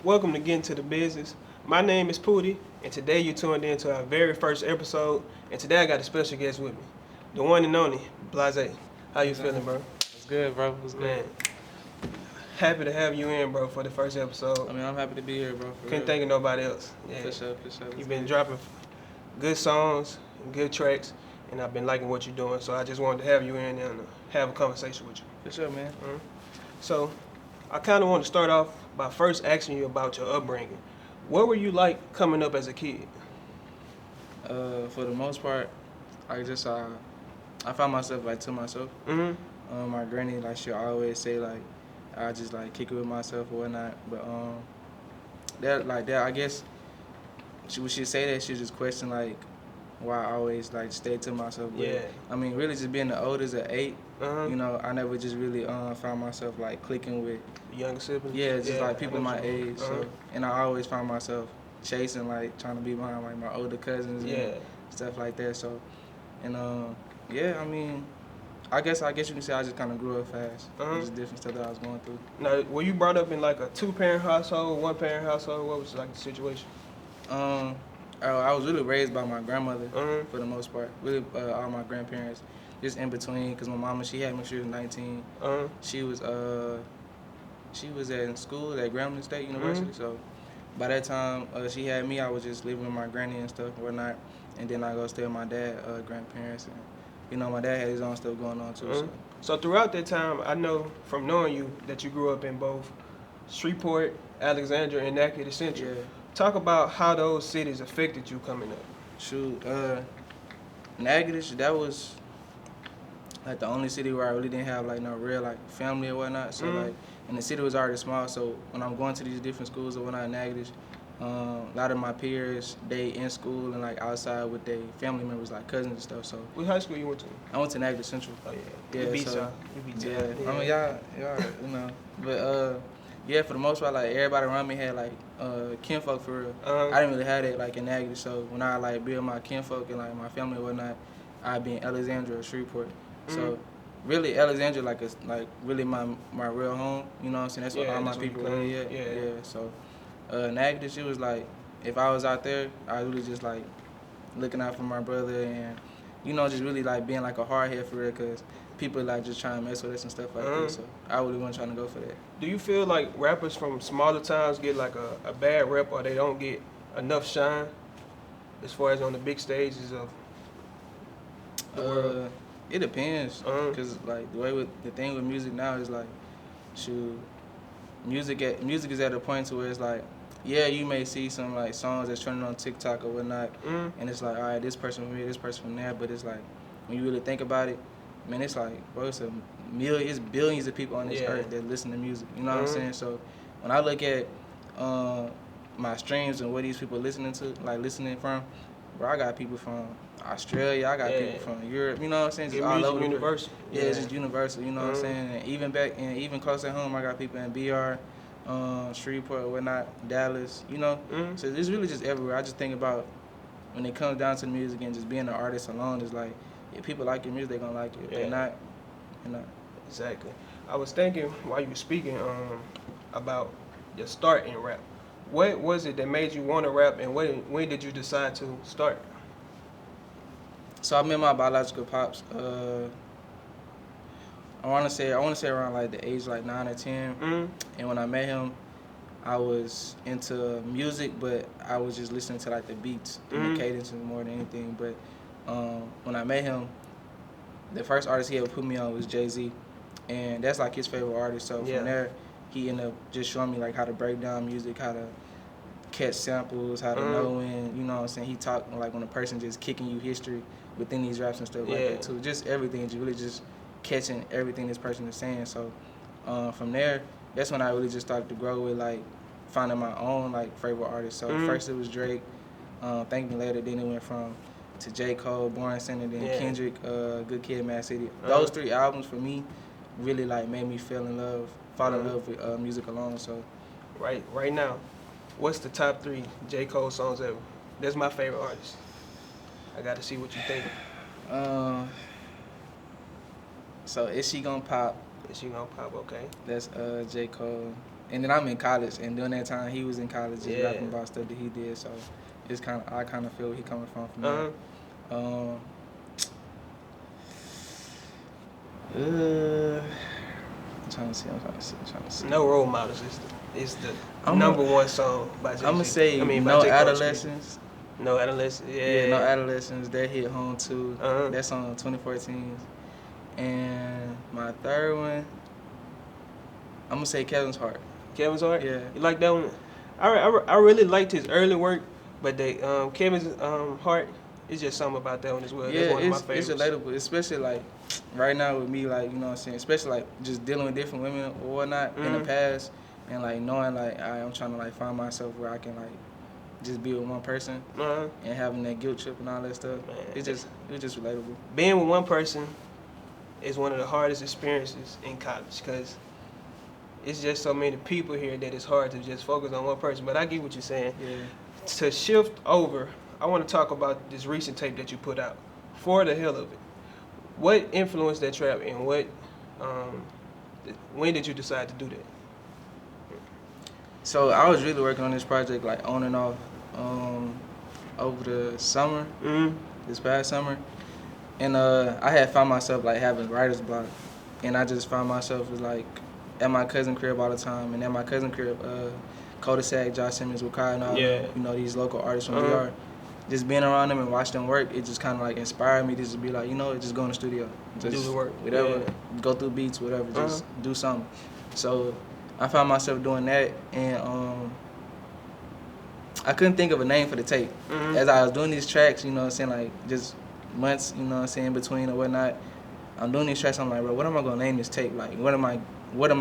Welcome to Get Into the Business. My name is Pootie, and today you tuned in to our very first episode. And today I got a special guest with me, the one and only Blase. How you feeling, bro? It's good, bro. It's good. Man, happy to have you in, bro, for the first episode. I mean, I'm happy to be here, bro. Couldn't think of nobody else. Yeah. For sure. You've been dropping good songs and good tracks, and I've been liking what you're doing. So I just wanted to have you in and have a conversation with you. For sure, man. So I kind of want to start off by first asking you about your upbringing. What were you like coming up as a kid? For the most part, I found myself like to myself. My granny, like, she'll always say, like, I just like kick it with myself or whatnot. But that I guess when she say that, she just question like why I always like stay to myself. But, Yeah. I mean, really just being the oldest at 8, you know, I never just really found myself like clicking with Younger siblings? Yeah, just like people my age. So, and I always found myself chasing, like trying to be behind like my older cousins and stuff like that. So, and yeah, I mean, I guess you can say I just kind of grew up fast. Just different stuff that I was going through. Now, were you brought up in like a 2-parent household, 1-parent household? What was like the situation? I was really raised by my grandmother for the most part. Really, all my grandparents, just in between. Cause my mama, she had me when she was 19. She was in school at Grambling State University. So by that time she had me, I was just living with my granny and stuff and whatnot. And then I go stay with my dad, grandparents. And, you know, my dad had his own stuff going on too. So throughout that time, I know from knowing you that you grew up in both Shreveport, Alexandria, and Natchitoches Central. Yeah. Talk about how those cities affected you coming up. Shoot, Natchitoches, that was like the only city where I really didn't have like no real like family or whatnot. So like, and the city was already small. So when I'm going to these different schools or whatnot in Natchitoches, a lot of my peers, they in school and like outside with their family members, like cousins and stuff. So What high school you went to? I went to Natchitoches Central. Oh Yeah, you beat so- y'all. You beat y'all. Yeah, I mean y'all, you know. But yeah, for the most part, like everybody around me had like kinfolk for real. I didn't really have that like in Natchitoches. So when I like build my kinfolk and like my family and whatnot, I'd be in Alexandria or Shreveport. So really Alexandria like is like really my real home. You know what I'm saying? That's where all my people are. Yeah. So Natchitoches, it was like if I was out there, I was really just like looking out for my brother and you know just really like being like a hard head for real, cause people like just trying to mess with us and stuff like that. So I really wasn't trying to go for that. Do you feel like rappers from smaller towns get like a bad rep, or they don't get enough shine as far as on the big stages of the world? It depends, cause like the thing with music now is like, shoot, music is at a point to where it's like, yeah, you may see some like songs that's trending on TikTok or whatnot, and it's like, all right, this person from here, this person from there, but it's like when you really think about it, man, it's like, bro, it's billions of people on this earth that listen to music. You know what I'm saying? So when I look at my streams and where these people listening from, bro, I got people from Australia, I got people from Europe. You know what I'm saying? Just all over universal. Yeah, it's just universal. You know what I'm saying? And even close at home, I got people in BR, Shreveport, whatnot, Dallas. You know, so it's really just everywhere. I just think about when it comes down to the music and just being an artist alone, it's like, if people like your music, they're gonna like it. If they're not, they're not. Exactly. I was thinking while you were speaking about your start in rap. What was it that made you want to rap, and when did you decide to start? So I met my biological pops. I want to say around like the age like 9 or 10. And when I met him, I was into music, but I was just listening to like the beats and the cadences more than anything. But when I met him, the first artist he ever put me on was Jay-Z, and that's like his favorite artist. So from there, he ended up just showing me like how to break down music, how to catch samples, how to know when, you know what I'm saying, he talked like when a person just kicking you history within these raps and stuff like that too. Just everything, just really just catching everything this person is saying. So from there, that's when I really just started to grow with like finding my own like favorite artists. So first it was Drake, Thank Me Later, then it went from to J. Cole, Born Sinner, then Kendrick, Good Kid, Mad City. Those 3 albums for me really like made me fall in love with music alone. So right now, what's the top 3 J. Cole songs ever? That's my favorite artist. I got to see what you think. So Is She Gonna Pop? Is She Gonna Pop? Okay. That's J. Cole. And then I'm in college, and during that time he was in college, just Yeah. rapping about stuff that he did. So it's I kind of feel where he coming from Uh-huh. that. I'm trying to see. No Role Models is the number one song by Jay-Z. I'm gonna say by No J. Cole, Adolescence. No Adolescence. Yeah, No Adolescence. That hit home too. Uh-huh. That's on 2014. And my third one, I'm gonna say Kevin's Heart. Kevin's Heart? Yeah. You like that one? I really liked his early work, but Kevin's Heart, it's just something about that one as well. Yeah, That's one of my favorites. it's relatable, especially like right now with me, like, you know what I'm saying, especially like just dealing with different women or whatnot in the past, and like knowing like I'm trying to like find myself where I can like just be with one person and having that guilt trip and all that stuff. Man, It's just relatable. Being with one person is one of the hardest experiences in college because it's just so many people here that it's hard to just focus on one person. But I get what you're saying. Yeah. To shift over, I want to talk about this recent tape that you put out, For the Hell of It. What influenced that trap, and when did you decide to do that? So I was really working on this project like on and off over the summer, this past summer, and I had found myself like having writer's block, and I just found myself was like at my cousin crib all the time, and at my cousin crib, Cul-de-sac, Josh Simmons, Wakai, and all you know, these local artists from VR. Just being around them and watching them work, it just kind of like inspired me to just be like, you know, just go in the studio, just do the work, whatever, go through beats, whatever, just do something. So I found myself doing that, and I couldn't think of a name for the tape. As I was doing these tracks, you know what I'm saying, like just months, you know what I'm saying, in between or whatnot, I'm doing these tracks, I'm like, bro, what am I gonna name this tape? Like, what am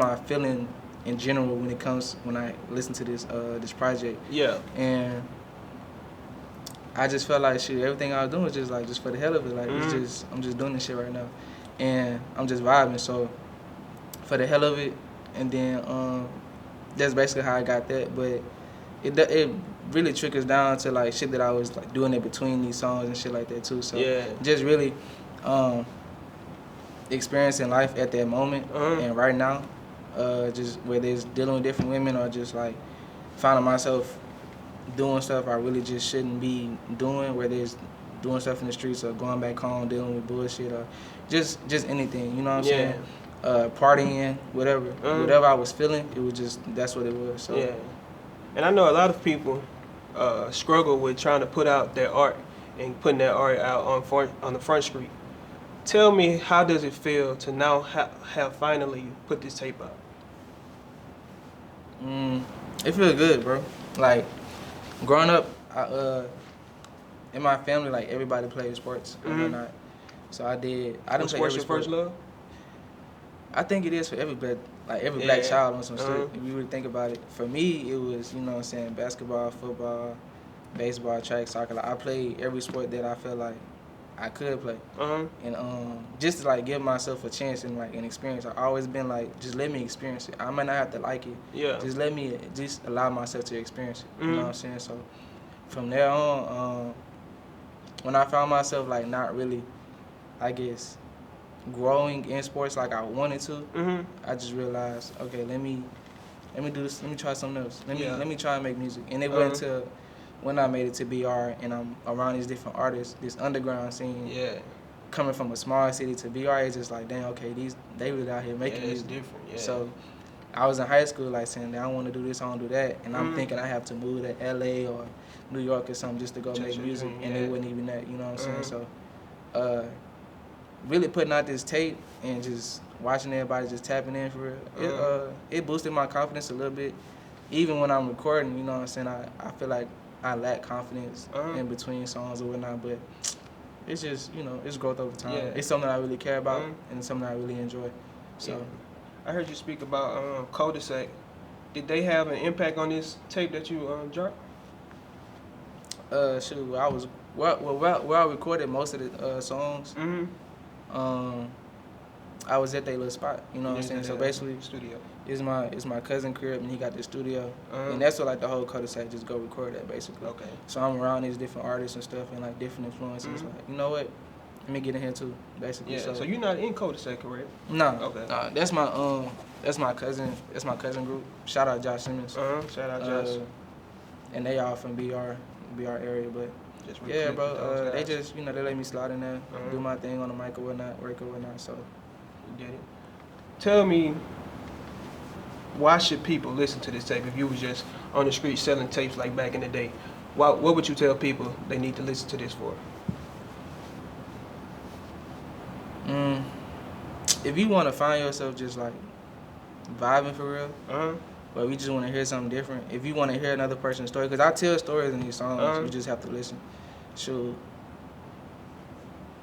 I feeling in general when I listen to this project? Yeah. And I just felt like shit, everything I was doing was just for the hell of it. Like I'm just doing this shit right now, and I'm just vibing. So for the hell of it, and then that's basically how I got that. But it really trickles down to like shit that I was like doing in between these songs and shit like that too. So just really experiencing life at that moment and right now, just whether it's dealing with different women or just like finding myself doing stuff I really just shouldn't be doing, whether it's doing stuff in the streets or going back home dealing with bullshit or just anything, you know what I'm saying? Partying, whatever I was feeling, it was just, that's what it was. So yeah. And I know a lot of people struggle with trying to put out their art and putting their art out on the front street. Tell me, how does it feel to now have finally put this tape out? It feels good, bro. Like, growing up, in my family, like, everybody played sports and whatnot. So I didn't play every sports your first love? I think it is for every black child on some shit. If you really think about it. For me, it was, you know what I'm saying, basketball, football, baseball, track, soccer. Like, I played every sport that I felt like I could play. And just to like give myself a chance and like an experience. I've always been like, just let me experience it. I might not have to like it. Yeah. Just allow myself to experience it. You know what I'm saying? So from there on, when I found myself like not really, I guess, growing in sports like I wanted to, I just realized, okay, let me do this. Let me try something else. Let me try and make music. And it went to when I made it to BR and I'm around these different artists, this underground scene. Yeah. Coming from a small city to BR, it's just like, damn, okay, they really out here making music. It's different. Yeah. So I was in high school like saying, I want to do this, I want to do that, and I'm thinking I have to move to LA or New York or something just to go make music, and it wasn't even that. You know what I'm saying? So. Really putting out this tape and just watching everybody just tapping in for real, it boosted my confidence a little bit. Even when I'm recording, you know what I'm saying, I feel like I lack confidence in between songs or whatnot, but it's just, you know, it's growth over time. Yeah. It's something I really care about and it's something I really enjoy. So, I heard you speak about Cul-de-sac. Did they have an impact on this tape that you dropped? Shoot, I was where I recorded most of the songs. I was at their little spot. You know what I'm saying? So basically, studio. It's my cousin crib, and he got the studio, and that's what like the whole cul-de-sac just go record at basically. Okay. So I'm around these different artists and stuff, and like different influences. Like, you know what? Let me get in here too, basically. Yeah. So you're not in cul-de-sac, correct? No. Okay. That's my cousin. That's my cousin group. Shout out Josh Simmons. Shout out Josh. And they all from BR area, but just yeah, bro. They just they let me slide in there, do my thing on the mic or whatnot, work or whatnot. So you get it. Tell me, why should people listen to this tape? If you was just on the street selling tapes like back in the day, what would you tell people they need to listen to this for? If you want to find yourself just like vibing for real, but we just want to hear something different. If you want to hear another person's story, because I tell stories in these songs, you just have to listen. Sure.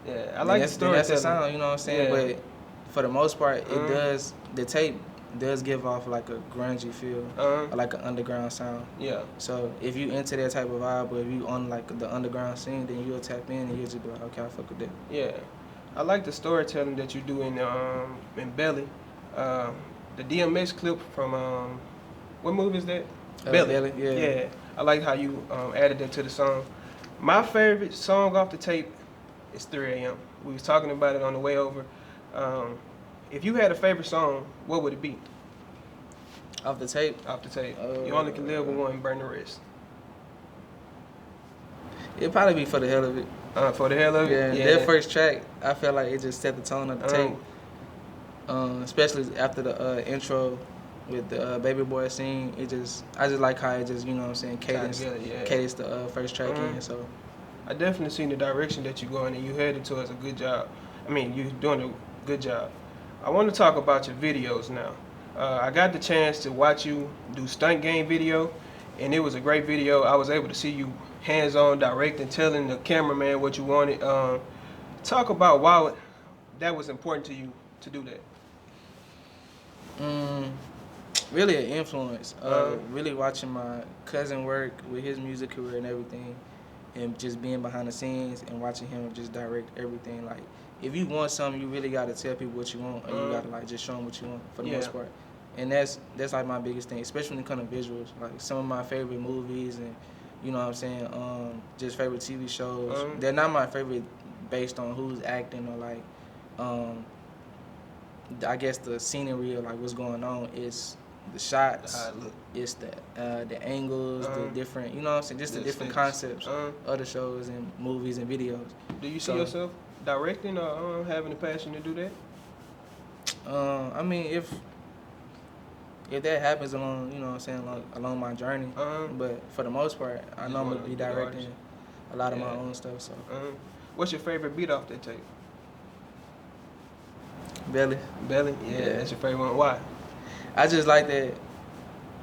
Yeah, I like the story. That's the sound, you know what I'm saying? Yeah. But for the most part, the tape does give off like a grungy feel, or like an underground sound. Yeah. So if you into that type of vibe, or if you on like the underground scene, then you'll tap in and you'll just be like, okay, I fuck with that. Yeah. I like the storytelling that you do in Belly. The DMX clip from what movie is that? Belly. Yeah. Yeah. I like how you added that to the song. My favorite song off the tape is 3 a.m. We was talking about it on the way over. If you had a favorite song, what would it be? Off the tape? Off the tape. You only can live with one, burn the rest. It'd probably be For the Hell of It. For the Hell of It? Yeah. That first track, I felt like it just set the tone of the tape. Especially after the intro with the Baby Boy scene, I just like how it just, you know what I'm saying, cadence the first track in. So I definitely seen the direction that you're going and you headed towards a good job. I mean, you're doing a good job. I want to talk about your videos now. I got the chance to watch you do Stunt Game video, and it was a great video. I was able to see you hands-on directing, telling the cameraman what you wanted. Talk about why that was important to you to do that. Really an influence. Really watching my cousin work with his music career and everything, and just being behind the scenes and watching him just direct everything. Like, if you want something, you really gotta tell people what you want, and you gotta like just show them what you want for the most part. And that's like my biggest thing, especially when it comes to visuals. Like some of my favorite movies and you know what I'm saying, just favorite TV shows. They're not my favorite based on who's acting or like, I guess the scenery or like what's going on. Is the shots, it's the angles, the different, you know what I'm saying, just the different concepts of the shows and movies and videos. Do you see yourself directing or having the passion to do that? I mean, if that happens along, you know what I'm saying, along my journey, but for the most part, I know I'm gonna be directing a lot of my own stuff. So, what's your favorite beat off that tape? Belly. Yeah, that's your favorite one. Why? I just like that.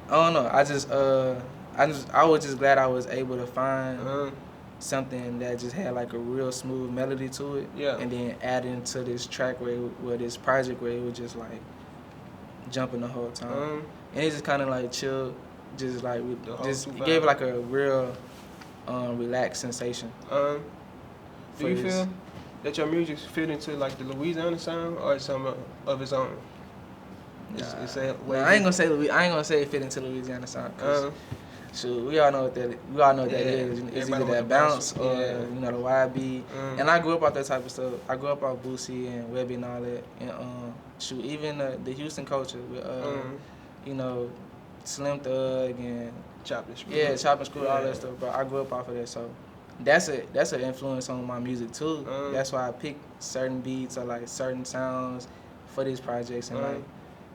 I don't know. I was just glad I was able to find something that just had like a real smooth melody to it. Yeah. And then add into this track where this project where it was just like jumping the whole time. And it just kind of like chilled, just like it gave like a real relaxed sensation. Do you feel that your music fit into like the Louisiana sound or some of its own? I ain't gonna say it fit into Louisiana sound. Cause shoot, we all know what that is. It's either that bounce or you know the YB. And I grew up off that type of stuff. I grew up off Boosie and Webby and all that. And shoot, even the Houston culture with you know Slim Thug and Chopping Screw. Yeah, Chopping Screw, all that stuff. But I grew up off of that, so that's an influence on my music too. That's why I pick certain beats or like certain sounds for these projects and like,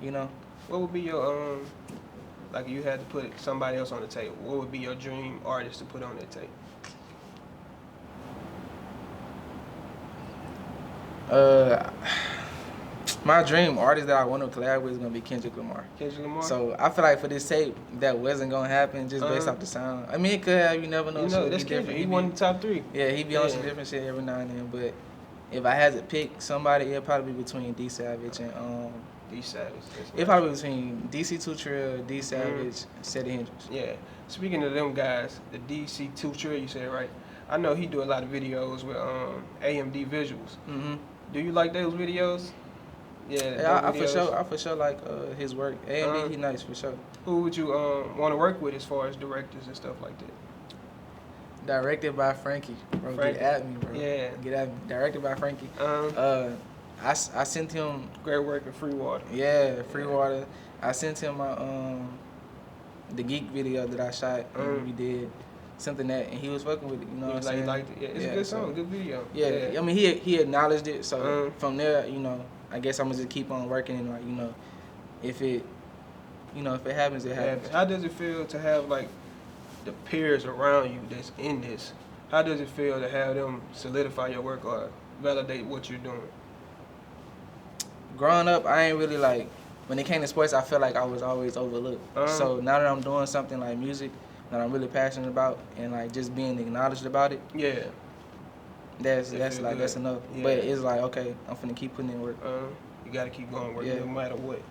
you know. What would be your like you had to put somebody else on the tape? What would be your dream artist to put on that tape? My dream artist that I want to collab with is gonna be Kendrick Lamar. Kendrick Lamar. So I feel like for this tape, that wasn't gonna happen just based off the sound. I mean, it could have. You never know. You know, that's Kendrick. He won the top 3. Yeah, he be on some different shit every now and then. But if I had to pick somebody, it'd probably be between D Savage and D Savage. It'd probably be between DC2 Trill, D Savage, and Seti Hendrix. Yeah. Speaking of them guys, the DC2 Trill, you said right. I know he do a lot of videos with AMD visuals. Do you like those videos? Yeah, I videos. for sure like his work. A&D, he nice for sure. Who would you want to work with as far as directors and stuff like that? Directed by Frankie, bro. Frankie. Get at me, bro. Yeah. Get at me. Directed by Frankie. I sent him. Great work in Free Water. Yeah, Free Water. I sent him my the Geek video that I shot and we did something that, and he was fucking with it. You know what I'm saying? He liked it. Yeah, it's a good song, good video. Yeah, I mean he acknowledged it. So from there, you know, I guess I'm gonna just keep on working and like, you know, if it happens, it happens. How does it feel to have like the peers around you that's in this? How does it feel to have them solidify your work or validate what you're doing? Growing up, I ain't really like, when it came to sports, I felt like I was always overlooked. So now that I'm doing something like music that I'm really passionate about and like just being acknowledged about it, that's enough. Yeah. But it's like, okay, I'm finna keep putting in work. You gotta keep going work no matter what.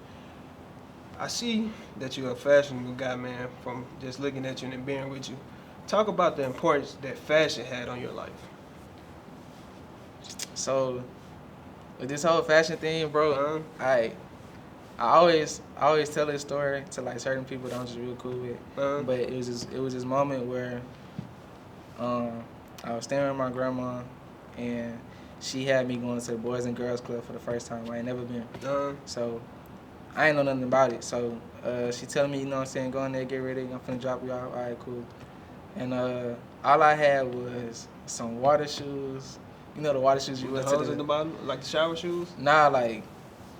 I see that you're a fashionable guy, man, from just looking at you and being with you. Talk about the importance that fashion had on your life. So, with this whole fashion thing, bro, I always tell this story to like certain people that I'm just real cool with. But it was this moment where I was staying with my grandma and she had me going to the Boys and Girls Club for the first time. I ain't never been. So I ain't know nothing about it. So she telling me, you know what I'm saying, go in there, get ready, I'm finna drop you off. All right, cool. And all I had was some water shoes. You know the water shoes you wear to the... at the bottom? Like the shower shoes? Nah, like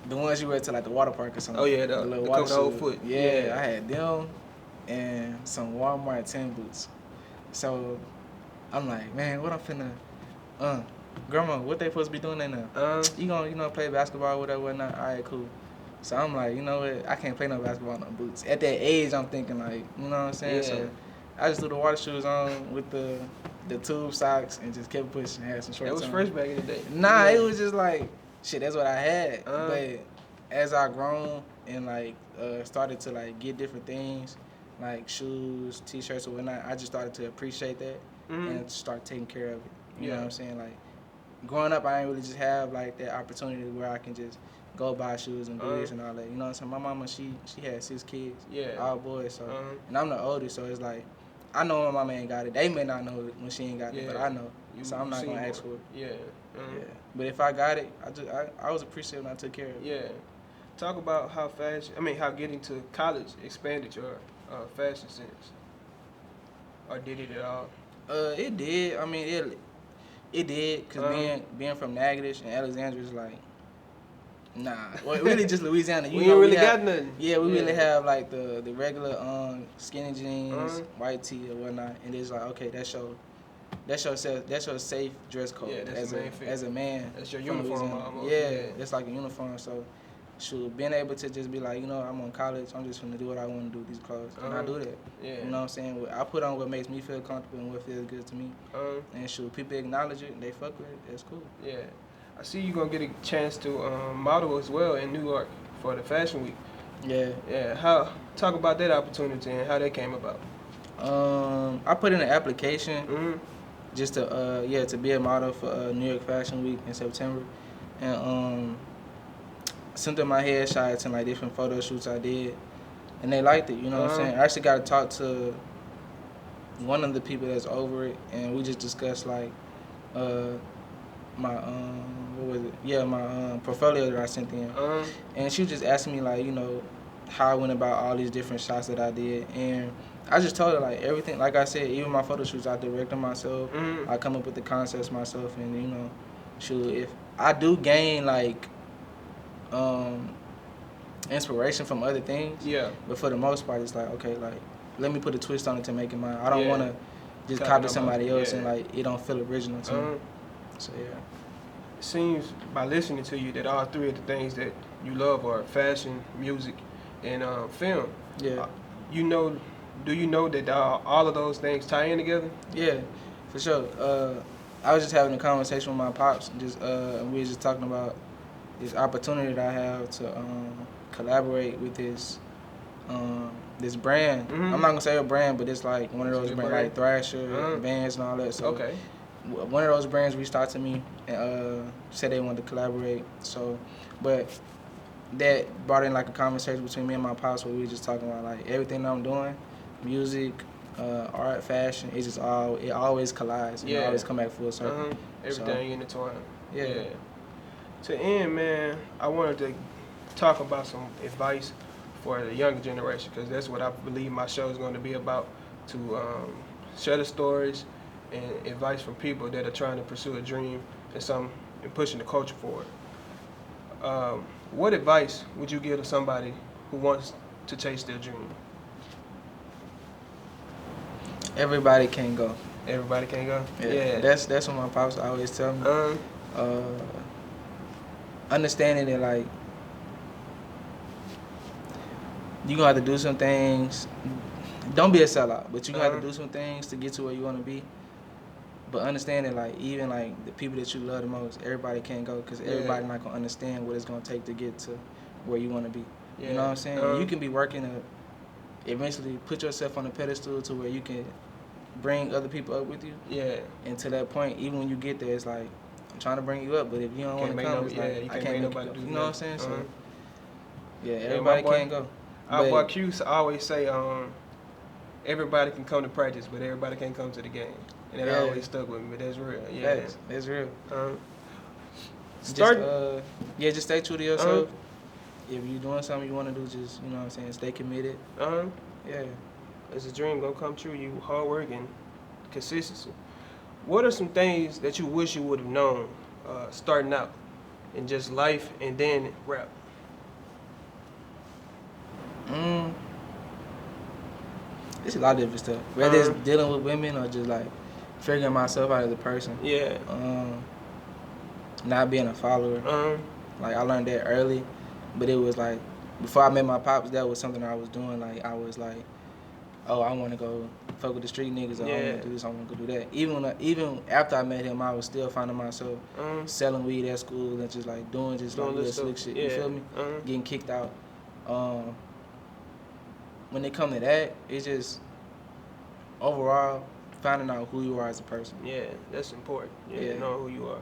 the ones you wear to like the water park or something. Oh yeah, the little water shoes. The whole foot. Yeah, I had them and some Walmart 10 boots. So I'm like, man, what I'm finna... Grandma, what they supposed to be doing in there? You gonna play basketball, whatever, whatnot? All right, cool. So I'm like, you know what? I can't play no basketball in no boots. At that age, I'm thinking like, you know what I'm saying? Yeah. So I just threw the water shoes on with the tube socks and just kept pushing. Had some shorts on. It was fresh back in the day. Nah, it was just like, shit, that's what I had. But as I grown and like started to like get different things, like shoes, t-shirts or whatnot, I just started to appreciate that and start taking care of it. You know what I'm saying? Like growing up, I didn't really just have like that opportunity where I can just go buy shoes and do this and all that. You know what I'm saying? My mama, she had 6 kids, all boys. So and I'm the oldest, so it's like I know my mama ain't got it. They may not know it when she ain't got it, but I know. So I'm not gonna ask for it. Yeah. But if I got it, I was appreciative and I took care of it. Yeah. Talk about how getting to college expanded your fashion sense. Or did it at all? It did. I mean, it did, because being from Natchitoches and Alexandria is like, nah. Well, really just Louisiana. We ain't really got nothing. Yeah, we really have like the regular skinny jeans, white tee or whatnot, and it's like, okay, that's your safe dress code as a man. That's your uniform almost. Yeah, that's like a uniform. So, shoot, being able to just be like, you know, I'm on college, I'm just gonna do what I want to do with these clothes, and I do that. Yeah. You know what I'm saying? I put on what makes me feel comfortable and what feels good to me. And shoot, people acknowledge it, and they fuck with it. That's cool. Yeah. I see you gonna get a chance to model as well in New York for the Fashion Week. Yeah. Yeah. Talk about that opportunity and how that came about. I put in an application just to be a model for New York Fashion Week in September, and sent them my headshots and like different photo shoots I did, and they liked it. You know what I'm saying? I actually got to talk to one of the people that's over it, and we just discussed like my my portfolio that I sent in, and she was just asking me like, you know, how I went about all these different shots that I did, and I just told her like everything. Like I said, even my photo shoots, I direct them myself. I come up with the concepts myself, and you know, shoot, if I do gain like inspiration from other things, but for the most part, it's like, okay, like let me put a twist on it to make it mine. I don't want to just copy somebody else and like it don't feel original to me. So yeah. It seems by listening to you that all three of the things that you love are fashion, music, and film. Yeah. Do you know that all of those things tie in together? Yeah, for sure. I was just having a conversation with my pops, and we were just talking about this opportunity that I have to collaborate with this brand. I'm not gonna say a brand, but it's like one of those brands, like Thrasher, Vans, and all that. So one of those brands reached out to me and said they wanted to collaborate. So, but that brought in like a conversation between me and my pops where we were just talking about like everything that I'm doing, music, art, fashion. It always collides. And it always come back full circle. Everything intertwined. Yeah. To end, man, I wanted to talk about some advice for the younger generation, because that's what I believe my show is going to be about, to share the stories and advice from people that are trying to pursue a dream and pushing the culture forward. What advice would you give to somebody who wants to chase their dream? Everybody can go. Everybody can go? Yeah. That's what my pops always tell me. Understanding that like you gonna have to do some things. Don't be a sellout, but you gonna have to do some things to get to where you wanna be. But understanding like even like the people that you love the most, everybody can't go, because everybody not gonna understand what it's gonna take to get to where you wanna be. You know what I'm saying? You can be working to eventually put yourself on a pedestal to where you can bring other people up with you. Yeah. And to that point, even when you get there, it's like I'm trying to bring you up, but if you don't want to come, it's like I can't make nobody do. You know what I'm saying? So yeah, everybody can't go. Our boy Q always say, everybody can come to practice, but everybody can't come to the game. And that always stuck with me. But that's real. Yeah, that's real. Just stay true to yourself. If you're doing something you want to do, just, you know what I'm saying, stay committed. Yeah. As a dream gonna come true, you hard work and consistency. What are some things that you wish you would have known starting out in just life and then rap? It's a lot of different stuff. Whether it's dealing with women or just like figuring myself out as a person. Yeah. Not being a follower. Like I learned that early, but it was like before I met my pops, that was something I was doing. Like I was like, oh, I want to go fuck with the street niggas. Or I want to do this. I want to go do that. Even after I met him, I was still finding myself selling weed at school and just like doing little slick shit. You feel me? Getting kicked out. When it come to that, it's just overall finding out who you are as a person. Yeah, that's important. Yeah, know who you are.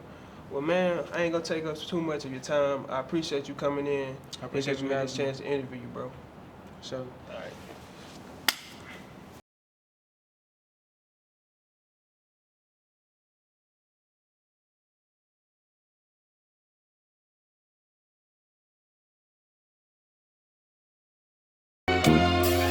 Well, man, I ain't gonna take up too much of your time. I appreciate you coming in. I appreciate you having this chance to interview you, bro. Sure. All right.